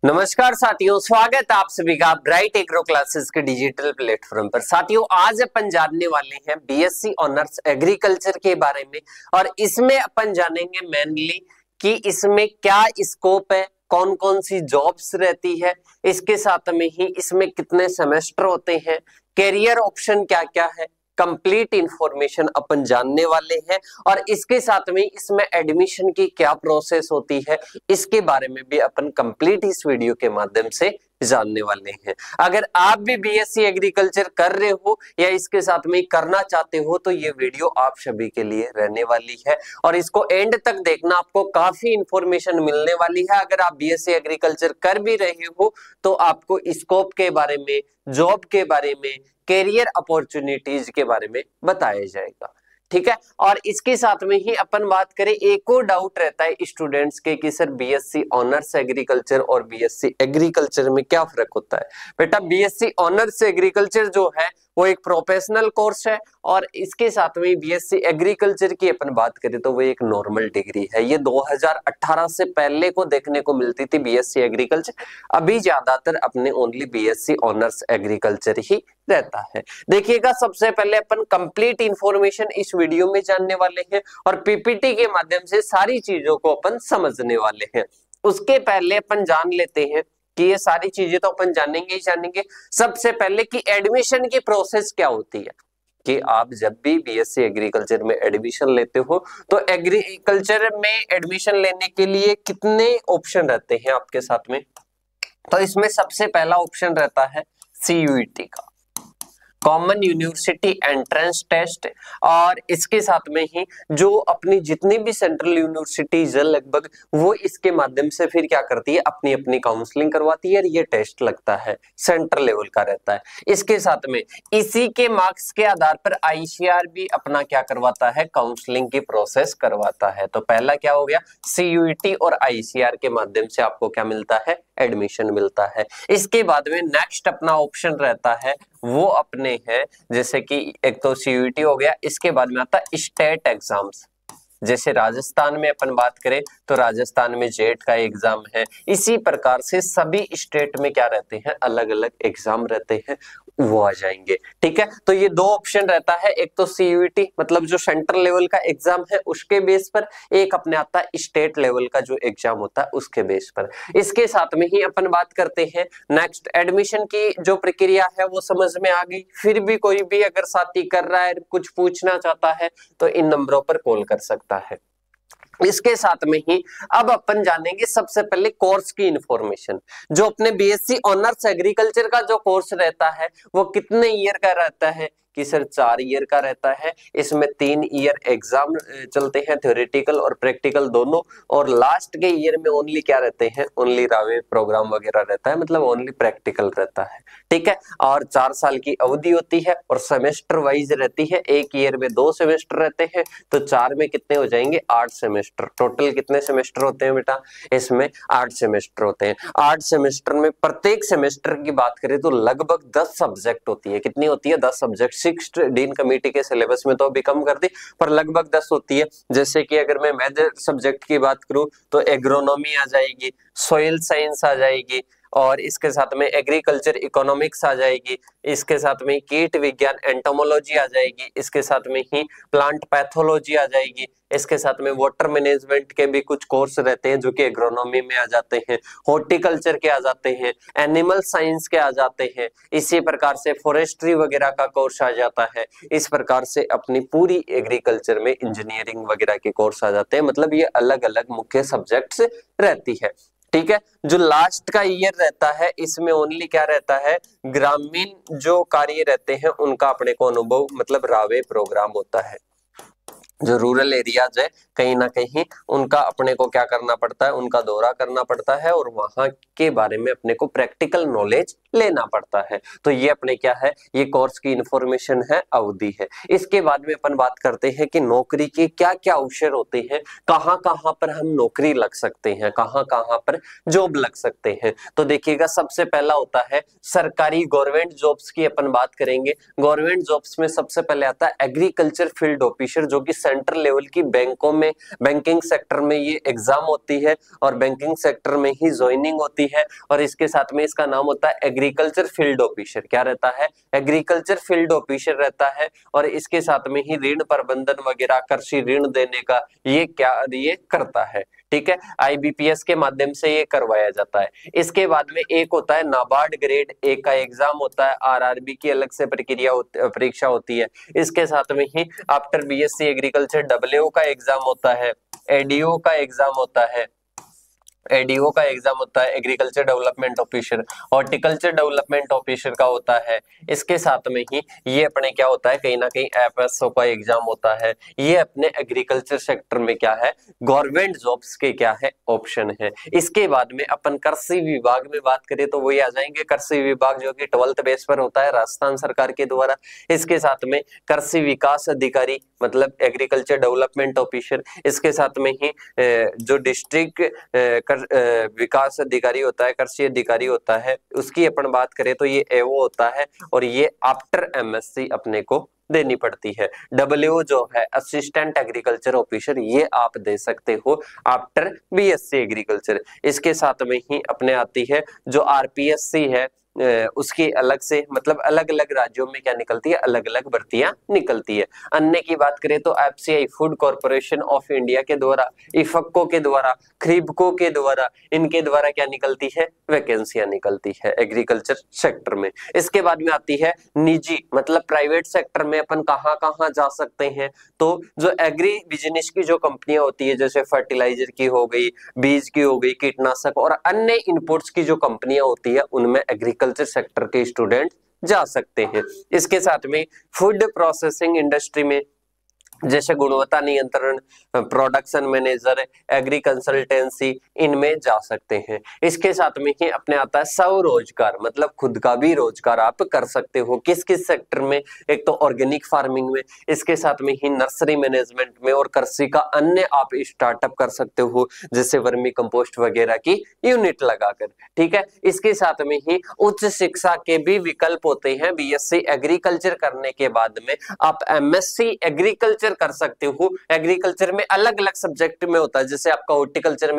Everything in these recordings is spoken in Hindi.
नमस्कार साथियों, स्वागत है आप सभी का ब्राइट एग्रो क्लासेस के डिजिटल प्लेटफॉर्म पर। साथियों, आज अपन जानने वाले हैं बीएससी ऑनर्स एग्रीकल्चर के बारे में और इसमें अपन जानेंगे मेनली कि इसमें क्या स्कोप है, कौन कौन सी जॉब्स रहती है, इसके साथ में ही इसमें कितने सेमेस्टर होते हैं, कैरियर ऑप्शन क्या क्या है, कंप्लीट इंफॉर्मेशन अपन जानने वाले हैं और इसके साथ में इसमें एडमिशन की क्या प्रोसेस होती है इसके बारे में भी अपन कंप्लीट इस वीडियो के माध्यम से जानने वाले हैं। अगर आप भी बीएससी एग्रीकल्चर कर रहे हो या इसके साथ में करना चाहते हो तो ये वीडियो आप सभी के लिए रहने वाली है और इसको एंड तक देखना, आपको काफी इंफॉर्मेशन मिलने वाली है। अगर आप बीएससी एग्रीकल्चर कर भी रहे हो तो आपको स्कोप के बारे में, जॉब के बारे में, कैरियर अपॉर्चुनिटीज के बारे में बताया जाएगा, ठीक है। और इसके साथ में ही अपन बात करें, एक और डाउट रहता है स्टूडेंट्स के कि सर बीएससी ऑनर्स एग्रीकल्चर और बीएससी एग्रीकल्चर में क्या फर्क होता है। बेटा, बीएससी ऑनर्स एग्रीकल्चर जो है वो एक प्रोफेशनल कोर्स है और इसके साथ में बीएससी एग्रीकल्चर की अपन बात करें तो वो एक नॉर्मल डिग्री है। ये 2018 से पहले को देखने को मिलती थी बीएससी एग्रीकल्चर, अभी ज्यादातर अपने ओनली बीएससी ऑनर्स एग्रीकल्चर ही रहता है। देखिएगा, सबसे पहले अपन कंप्लीट इंफॉर्मेशन इस वीडियो में जानने वाले हैं और पीपीटी के माध्यम से सारी चीजों को अपन समझने वाले हैं। उसके पहले अपन जान लेते हैं कि ये सारी चीजें तो अपन जानेंगे ही जानेंगे। सबसे पहले कि एडमिशन की प्रोसेस क्या होती है, कि आप जब भी बीएससी एग्रीकल्चर में एडमिशन लेते हो तो एग्रीकल्चर में एडमिशन लेने के लिए कितने ऑप्शन रहते हैं आपके साथ में। तो इसमें सबसे पहला ऑप्शन रहता है सीयूईटी का, कॉमन यूनिवर्सिटी एंट्रेंस टेस्ट, और इसके साथ में ही जो अपनी जितनी भी सेंट्रल यूनिवर्सिटीज है लगभग वो इसके माध्यम से फिर क्या करती है, अपनी अपनी काउंसलिंग करवाती है और ये टेस्ट लगता है, सेंट्रल लेवल का रहता है। इसके साथ में इसी के मार्क्स के आधार पर आईसीआर भी अपना क्या करवाता है, काउंसलिंग की प्रोसेस करवाता है। तो पहला क्या हो गया, सीयूईटी और आईसीआर के माध्यम से आपको क्या मिलता है, एडमिशन मिलता है। इसके बाद में नेक्स्ट अपना ऑप्शन रहता है वो अपने हैं, जैसे कि एक तो सीयूईटी हो गया, इसके बाद में आता है स्टेट एग्जाम्स। जैसे राजस्थान में अपन बात करें तो राजस्थान में जेट का एग्जाम है, इसी प्रकार से सभी स्टेट में क्या रहते हैं, अलग अलग एग्जाम रहते हैं, वो आ जाएंगे, ठीक है। तो ये दो ऑप्शन रहता है, एक तो सीयूईटी मतलब जो सेंट्रल लेवल का एग्जाम है उसके बेस पर, एक अपने आता है स्टेट लेवल का जो एग्जाम होता है उसके बेस पर। इसके साथ में ही अपन बात करते हैं नेक्स्ट, एडमिशन की जो प्रक्रिया है वो समझ में आ गई। फिर भी कोई भी अगर साथी कर रहा है, कुछ पूछना चाहता है तो इन नंबरों पर कॉल कर सकता है। इसके साथ में ही अब अपन जानेंगे सबसे पहले कोर्स की इंफॉर्मेशन। जो अपने बीएससी ऑनर्स एग्रीकल्चर का जो कोर्स रहता है वो कितने ईयर का रहता है, कि सर 4 ईयर का रहता है। इसमें 3 ईयर एग्जाम चलते हैं, थ्योरेटिकल और प्रैक्टिकल दोनों, और लास्ट के ईयर में ओनली क्या रहते हैं, ओनली रावे प्रोग्राम वगैरह रहता है, मतलब ओनली प्रैक्टिकल रहता है, ठीक है। और 4 साल की अवधि होती है और सेमेस्टर वाइज रहती है, एक ईयर में 2 सेमेस्टर रहते हैं, तो 4 में कितने हो जाएंगे, 8 सेमेस्टर। टोटल कितने सेमेस्टर होते हैं बेटा, इसमें 8 सेमेस्टर होते हैं। 8 सेमेस्टर में प्रत्येक सेमेस्टर की बात करें तो लगभग 10 सब्जेक्ट होती है। कितनी होती है, 10 सब्जेक्ट। 6 डीन कमेटी के सिलेबस में तो अभी कम कर दी, पर लगभग 10 होती है। जैसे कि अगर मैं मेजर सब्जेक्ट की बात करूं तो एग्रोनॉमी आ जाएगी, सॉइल साइंस आ जाएगी, और इसके साथ में एग्रीकल्चर इकोनॉमिक्स आ जाएगी, इसके साथ में कीट विज्ञान एंटोमोलॉजी आ जाएगी, इसके साथ में ही प्लांट पैथोलॉजी आ जाएगी, इसके साथ में वाटर मैनेजमेंट के भी कुछ कोर्स रहते हैं जो कि एग्रोनॉमी में आ जाते हैं, हॉर्टिकल्चर के आ जाते हैं, एनिमल साइंस के आ जाते हैं, इसी प्रकार से फॉरेस्ट्री वगैरह का कोर्स आ जाता है। इस प्रकार से अपनी पूरी एग्रीकल्चर में इंजीनियरिंग वगैरह के कोर्स आ जाते हैं, मतलब ये अलग अलग मुख्य सब्जेक्ट्स रहती है, ठीक है। जो लास्ट का ईयर रहता है इसमें ओनली क्या रहता है, ग्रामीण जो कार्य रहते हैं उनका अपने को अनुभव, मतलब रावे प्रोग्राम होता है। जो रूरल एरियाज है कहीं ना कहीं उनका अपने को क्या करना पड़ता है, उनका दौरा करना पड़ता है और वहां के बारे में अपने को प्रैक्टिकल नॉलेज लेना पड़ता है। तो ये अपने क्या है, ये कोर्स की इंफॉर्मेशन है, अवधि है। इसके बाद में अपन बात करते हैं कि नौकरी के क्या क्या अवसर होते हैं, कहाँ कहाँ पर हम नौकरी लग सकते हैं, कहाँ कहाँ पर जॉब लग सकते हैं। तो देखिएगा, सबसे पहला होता है सरकारी गवर्नमेंट जॉब्स की अपन बात करेंगे। गवर्नमेंट जॉब्स में सबसे पहले आता है एग्रीकल्चर फील्ड ऑफिसर, जो कि सेंट्रल लेवल की बैंकों में, बैंकिंग सेक्टर में ये एग्जाम होती है और बैंकिंग सेक्टर में ही ज्वाइनिंग होती है। और इसके साथ में इसका नाम होता है एग्रीकल्चर फील्ड ऑफिसर। क्या रहता है? एग्रीकल्चर फील्ड ऑफिसर रहता है। और इसके साथ में ही ऋण प्रबंधन वगैरह, कृषि ऋण देने का ये करता है। ठीक है, आईबीपीएस के माध्यम से ये करवाया जाता है। इसके बाद में एक होता है नाबार्ड ग्रेड ए का एग्जाम होता है, आरआरबी की अलग से परीक्षा होती है। इसके साथ में ही आफ्टर बीएससी एग्रीकल्चर डब्ल्यूओ का एग्जाम होता है, एडीओ का एग्जाम होता है, एडीओ का एग्जाम होता है, agriculture development officer, horticulture development officer का होता है। इसके साथ में ही ये अपने क्या होता है, कहीं ना कहीं एफएसओ का एग्जाम होता है। ये अपने एग्रीकल्चर सेक्टर में क्या है, गवर्नमेंट जॉब्स के क्या है, ऑप्शन है। इसके बाद में अपन कृषि विभाग में बात करें तो वही आ जाएंगे, कृषि विभाग जो कि 12th बेस पर होता है राजस्थान सरकार के द्वारा। इसके साथ में कृषि विकास अधिकारी मतलब एग्रीकल्चर डेवलपमेंट ऑफिसर। इसके साथ में ही जो डिस्ट्रिक्ट विकास अधिकारी होता है, कृषि अधिकारी होता है, उसकी अपन बात करें तो ये एओ होता है। और ये आफ्टर एमएससी अपने को देनी पड़ती है। डब्ल्यू जो है असिस्टेंट एग्रीकल्चर ऑफिसर, ये आप दे सकते हो आफ्टर बीएससी एग्रीकल्चर। इसके साथ में ही अपने आती है जो आरपीएससी है, उसकी अलग से मतलब अलग अलग राज्यों में क्या निकलती है, अलग अलग भर्तियां निकलती है। अन्य की बात करें तो FCI food corporation of India के द्वारा, इफको के द्वारा, खरीबको के द्वारा, इनके द्वारा क्या निकलती है, वैकेंसियां निकलती है एग्रीकल्चर सेक्टर में। इसके बाद में आती है निजी मतलब प्राइवेट सेक्टर में अपन कहां कहां जा सकते हैं। तो जो एग्री बिजनेस की जो कंपनियां होती है, जैसे फर्टिलाइजर की हो गई, बीज की हो गई, कीटनाशक और अन्य इनपुट्स की जो कंपनियां होती है, उनमें एग्रीकल्चर सेक्टर के स्टूडेंट जा सकते हैं। इसके साथ में फूड प्रोसेसिंग इंडस्ट्री में जैसे गुणवत्ता नियंत्रण, प्रोडक्शन मैनेजर, एग्री कंसल्टेंसी, इनमें जा सकते हैं। इसके साथ में ही अपने आता है स्वरोजगार मतलब खुद का भी रोजगार आप कर सकते हो। किस किस सेक्टर में? एक तो ऑर्गेनिक फार्मिंग में, इसके साथ में ही नर्सरी मैनेजमेंट में और कृषि का अन्य आप स्टार्टअप कर सकते हो, जैसे वर्मी कंपोस्ट वगैरह की यूनिट लगाकर। ठीक है, इसके साथ में ही उच्च शिक्षा के भी विकल्प होते हैं। बीएससी एग्रीकल्चर करने के बाद में आप एमएससी एग्रीकल्चर कर सकते हो। एग्रीकल्चर में अलग अलग सब्जेक्ट में होता है, जैसे आपका हॉर्टिकल्चर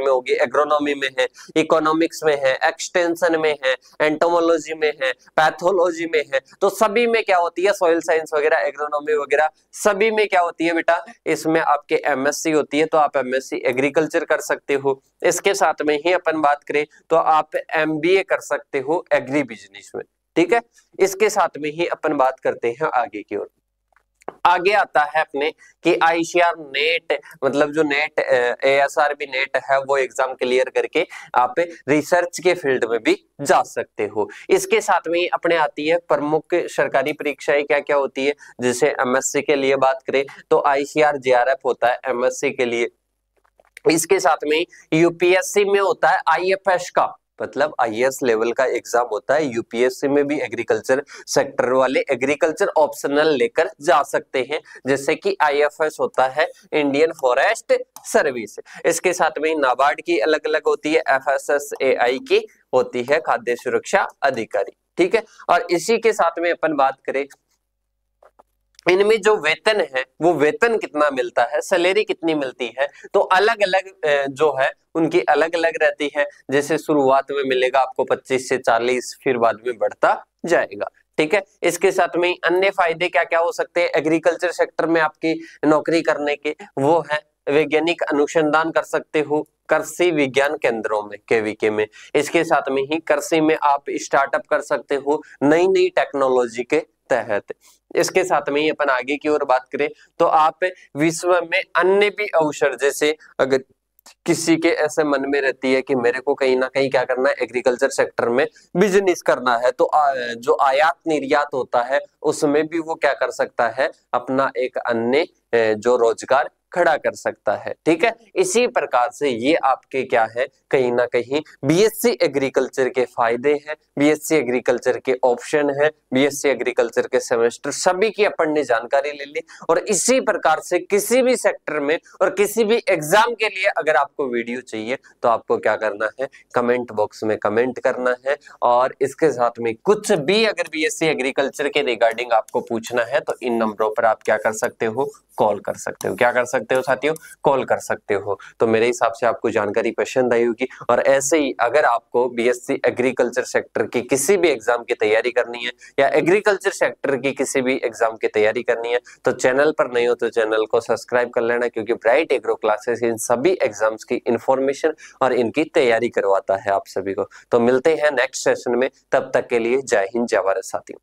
में होगी, एग्रोनॉमी में है, इकोनॉमिक्स में है, एक्सटेंशन में है, एंटोमोलॉजी में है, पैथोलॉजी में है। तो सभी में क्या होती है, सॉइल साइंस वगैरह, एग्रोनॉमी वगैरह, सभी में क्या होती है बेटा, इसमें आपके एमएससी होती है। तो आप एमएससी एग्रीकल्चर कर सकते हो। इसके साथ में ही अपन बात करें तो आप एमबीए कर सकते हो एग्री बिजनेस में। ठीक है, इसके साथ में ही अपन बात करते हैं आगे की ओर। आगे आता है अपने कि आईसीआर नेट मतलब जो नेट एएसआरबी नेट है वो एग्जाम क्लियर करके आप रिसर्च के फील्ड में भी जा सकते हो। इसके साथ में अपने आती है प्रमुख सरकारी परीक्षाएं क्या क्या होती है। जैसे एमएससी के लिए बात करें तो आईसीआर जेआरएफ होता है एमएससी के लिए। इसके साथ में यूपीएससी में होता है आईएफएस का मतलब आईएएस लेवल का एग्जाम होता है। यूपीएससी में भी एग्रीकल्चर सेक्टर वाले एग्रीकल्चर ऑप्शनल लेकर जा सकते हैं, जैसे कि आईएफएस होता है इंडियन फॉरेस्ट सर्विस। इसके साथ में नाबार्ड की अलग अलग होती है, एफएसएसएआई की होती है खाद्य सुरक्षा अधिकारी। ठीक है, और इसी के साथ में अपन बात करें इनमें जो वेतन है वो वेतन कितना मिलता है, सैलरी कितनी मिलती है, तो अलग अलग जो है उनकी अलग अलग रहती है। जैसे शुरुआत में मिलेगा आपको 25 से 40, फिर बाद में बढ़ता जाएगा। ठीक है, इसके साथ में अन्य फायदे क्या क्या हो सकते हैं एग्रीकल्चर सेक्टर में आपकी नौकरी करने के, वो है वैज्ञानिक अनुसंधान कर सकते हो कृषि विज्ञान केंद्रों में, केवीके में। इसके साथ में ही कृषि में आप स्टार्टअप कर सकते हो नई नई टेक्नोलॉजी के तहत। इसके साथ में ही अपन आगे की ओर बात करें तो आप विश्व में अन्य भी अवसर, जैसे अगर किसी के ऐसे मन में रहती है कि मेरे को कहीं ना कहीं क्या करना है, एग्रीकल्चर सेक्टर में बिजनेस करना है, तो जो आयात निर्यात होता है उसमें भी वो क्या कर सकता है, अपना एक अन्य जो रोजगार खड़ा कर सकता है। ठीक है, इसी प्रकार से ये आपके क्या है, कहीं ना कहीं बीएससी एग्रीकल्चर के फायदे हैं, बीएससी एग्रीकल्चर के ऑप्शन है, बीएससी एग्रीकल्चर के सेमेस्टर, सभी की अपन ने जानकारी ले ली। और इसी प्रकार से किसी भी सेक्टर में और किसी भी एग्जाम के लिए अगर आपको वीडियो चाहिए तो आपको क्या करना है, कमेंट बॉक्स में कमेंट करना है। और इसके साथ में कुछ भी अगर बीएससी एग्रीकल्चर के रिगार्डिंग आपको पूछना है तो इन नंबरों पर आप क्या कर सकते हो, कॉल कर सकते हो। क्या कर सकते हो साथियों? कॉल कर सकते हो। तो मेरे हिसाब से आपको जानकारी पसंद आई होगी। और ऐसे ही अगर आपको बीएससी एग्रीकल्चर सेक्टर की किसी भी एग्जाम की तैयारी करनी है या एग्रीकल्चर सेक्टर की किसी भी एग्जाम की तैयारी करनी है तो चैनल पर नहीं हो तो चैनल को सब्सक्राइब कर लेना, क्योंकि ब्राइट एग्रो क्लासेस इन सभी एग्जाम्स की इंफॉर्मेशन और इनकी तैयारी करवाता है आप सभी को। तो मिलते हैं नेक्स्ट सेशन में, तब तक के लिए जय हिंद जय भारत साथियों।